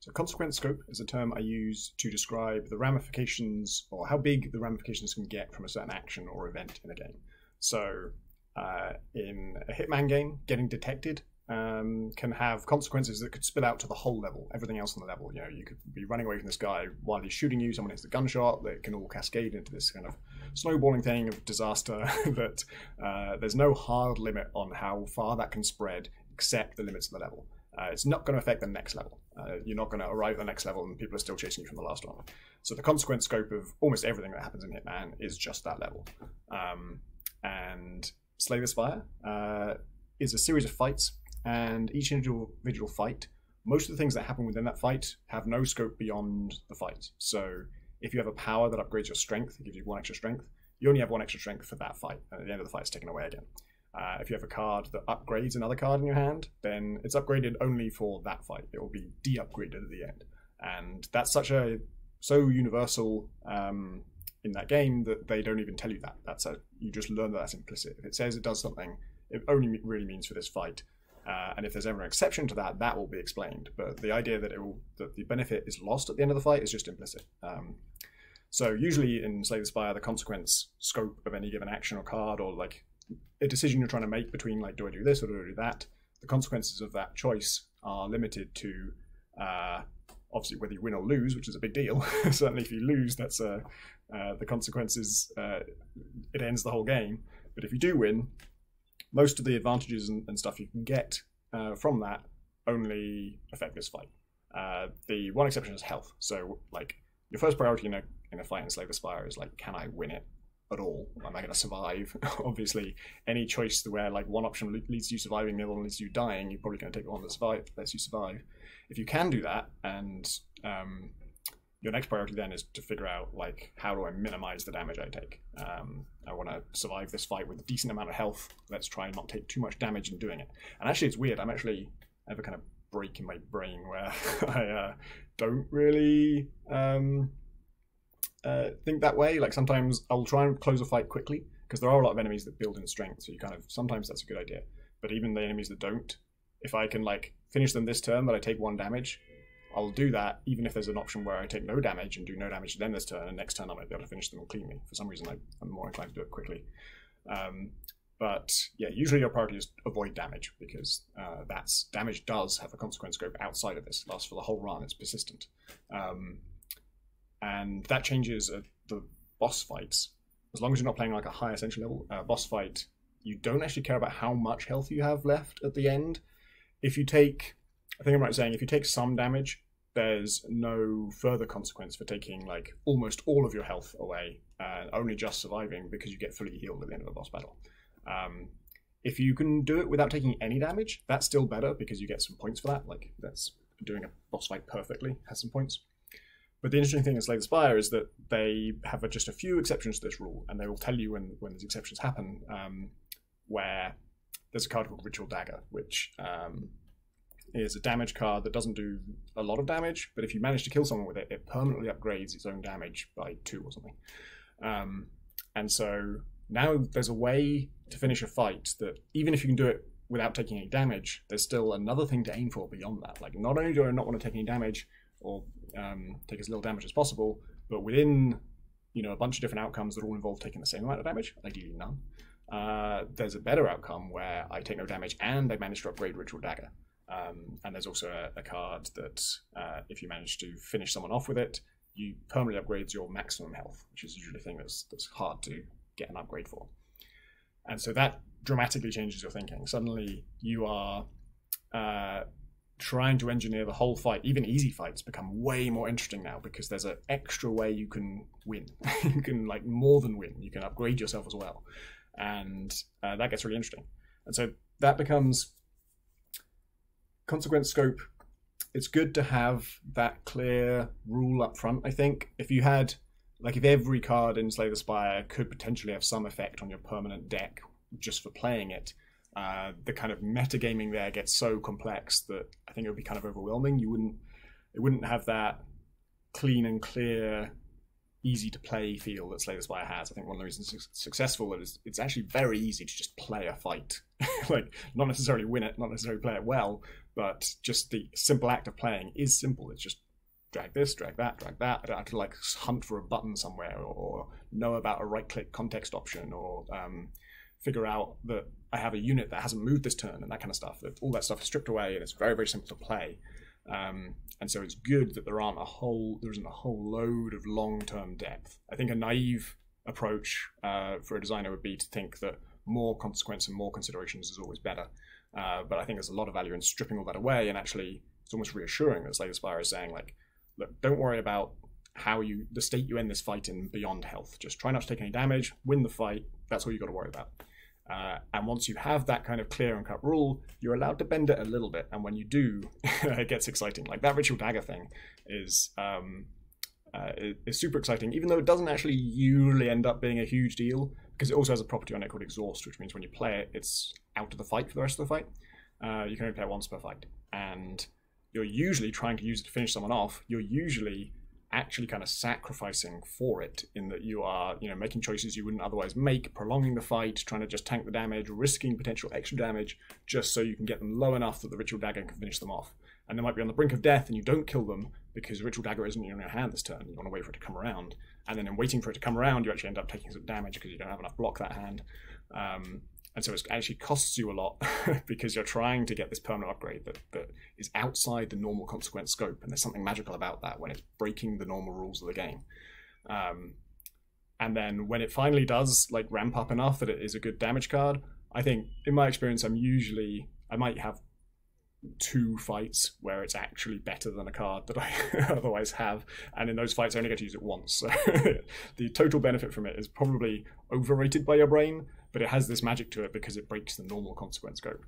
So consequence scope is a term I use to describe the ramifications or how big the ramifications can get from a certain action or event in a game. So in a Hitman game, getting detected can have consequences that could spill out to the whole level, everything else on the level. You know, you could be running away from this guy while he's shooting you, someone hits the gunshot, that can all cascade into this kind of snowballing thing of disaster that there's no hard limit on how far that can spread except the limits of the level. It's not going to affect the next level. You're not going to arrive at the next level and people are still chasing you from the last one. So the consequence scope of almost everything that happens in Hitman is just that level. And Slay the Spire is a series of fights, and each individual fight, most of the things that happen within that fight have no scope beyond the fight. So if you have a power that upgrades your strength, it gives you 1 extra strength, you only have 1 extra strength for that fight, and at the end of the fight it's taken away again. If you have a card that upgrades another card in your hand, then it's upgraded only for that fight. It will be de-upgraded at the end. And that's so universal in that game that they don't even tell you that. You just learn that that's implicit. If it says it does something, it only really means for this fight. And if there's ever an exception to that, that will be explained. But the idea that the benefit is lost at the end of the fight is just implicit. So usually in Slay the Spire, the consequence scope of any given action or card, or like a decision you're trying to make between like, do I do this or do I do that? The consequences of that choice are limited to obviously whether you win or lose, which is a big deal. Certainly if you lose, that's the consequences, it ends the whole game. But if you do win, most of the advantages and stuff you can get from that only affect this fight. The one exception is health. So like your first priority in a fight in Slay the Spire is like, can I win it at all? Am I going to survive? Obviously, any choice where like one option leads to you surviving, the other one leads to you dying, you're probably going to take the one that lets you survive. If you can do that, and your next priority then is to figure out like, how do I minimize the damage I take? I want to survive this fight with a decent amount of health. Let's try and not take too much damage in doing it. And actually, it's weird. I have a kind of break in my brain where I don't really think that way. Like sometimes I'll try and close a fight quickly because there are a lot of enemies that build in strength. So sometimes that's a good idea. But even the enemies that don't, if I can like finish them this turn but I take 1 damage, I'll do that even if there's an option where I take no damage and do no damage to them this turn, and next turn I might be able to finish them cleanly. For some reason I'm more inclined to do it quickly. But yeah, usually your priority is avoid damage, because damage does have a consequence scope outside of this. It lasts for the whole run, it's persistent. And that changes the boss fights. As long as you're not playing like a high essential level boss fight, you don't actually care about how much health you have left at the end. If you take, I think I'm right in saying, if you take some damage, there's no further consequence for taking like almost all of your health away and only just surviving because you get fully healed at the end of a boss battle. If you can do it without taking any damage, that's still better because you get some points for that. Like that's doing a boss fight perfectly has some points. But the interesting thing in Slay the Spire is that they have just a few exceptions to this rule, and they will tell you when these exceptions happen, where there's a card called Ritual Dagger, which is a damage card that doesn't do a lot of damage, but if you manage to kill someone with it, it permanently upgrades its own damage by 2 or something. And so now there's a way to finish a fight that, even if you can do it without taking any damage, there's still another thing to aim for beyond that. Like, not only do I not want to take any damage, or take as little damage as possible, but within a bunch of different outcomes that all involve taking the same amount of damage, ideally none, there's a better outcome where I take no damage and I manage to upgrade Ritual Dagger. And there's also a card that if you manage to finish someone off with it, you permanently upgrades your maximum health, which is usually a thing that's hard to get an upgrade for. And so that dramatically changes your thinking. Suddenly you are trying to engineer the whole fight. Even easy fights become way more interesting now because there's an extra way you can win. You can like more than win. You can upgrade yourself as well. And that gets really interesting. And so that becomes consequence scope. It's good to have that clear rule up front, I think. If you had, like, if every card in Slay the Spire could potentially have some effect on your permanent deck just for playing it, the kind of metagaming there gets so complex that I think it would be kind of overwhelming. It wouldn't have that clean and clear, easy to play feel that Slay the Spire has. I think one of the reasons it's successful is it's actually very easy to just play a fight. Like, not necessarily win it, not necessarily play it well, but just the simple act of playing is simple. It's just drag this, drag that, drag that. I don't have to like hunt for a button somewhere or know about a right-click context option or figure out that I have a unit that hasn't moved this turn and that kind of stuff. All that stuff is stripped away and it's very, very simple to play. And so it's good that there isn't a whole load of long-term depth. I think a naive approach for a designer would be to think that more consequence and more considerations is always better. But I think there's a lot of value in stripping all that away, and actually it's almost reassuring that Slay the Spire is saying, like, look, don't worry about the state you end this fight in beyond health. Just try not to take any damage, win the fight. That's all you got to worry about. And once you have that kind of clear and cut rule, you're allowed to bend it a little bit. And when you do, it gets exciting. Like that Ritual Dagger thing is super exciting, even though it doesn't actually usually end up being a huge deal, because it also has a property on it called Exhaust, which means when you play it, it's out of the fight for the rest of the fight. You can only play it once per fight. And you're usually trying to use it to finish someone off. You're usually actually kind of sacrificing for it, in that you are, making choices you wouldn't otherwise make, prolonging the fight, trying to just tank the damage, risking potential extra damage just so you can get them low enough that the Ritual Dagger can finish them off. And they might be on the brink of death and you don't kill them because the Ritual Dagger isn't in your hand this turn. You want to wait for it to come around. And then in waiting for it to come around, you actually end up taking some damage because you don't have enough block that hand. And so it actually costs you a lot because you're trying to get this permanent upgrade that is outside the normal consequence scope. And there's something magical about that when it's breaking the normal rules of the game. And then when it finally does like ramp up enough that it is a good damage card, I think in my experience, I might have 2 fights where it's actually better than a card that I otherwise have, and in those fights I only get to use it once. So the total benefit from it is probably overrated by your brain, but it has this magic to it because it breaks the normal consequence scope.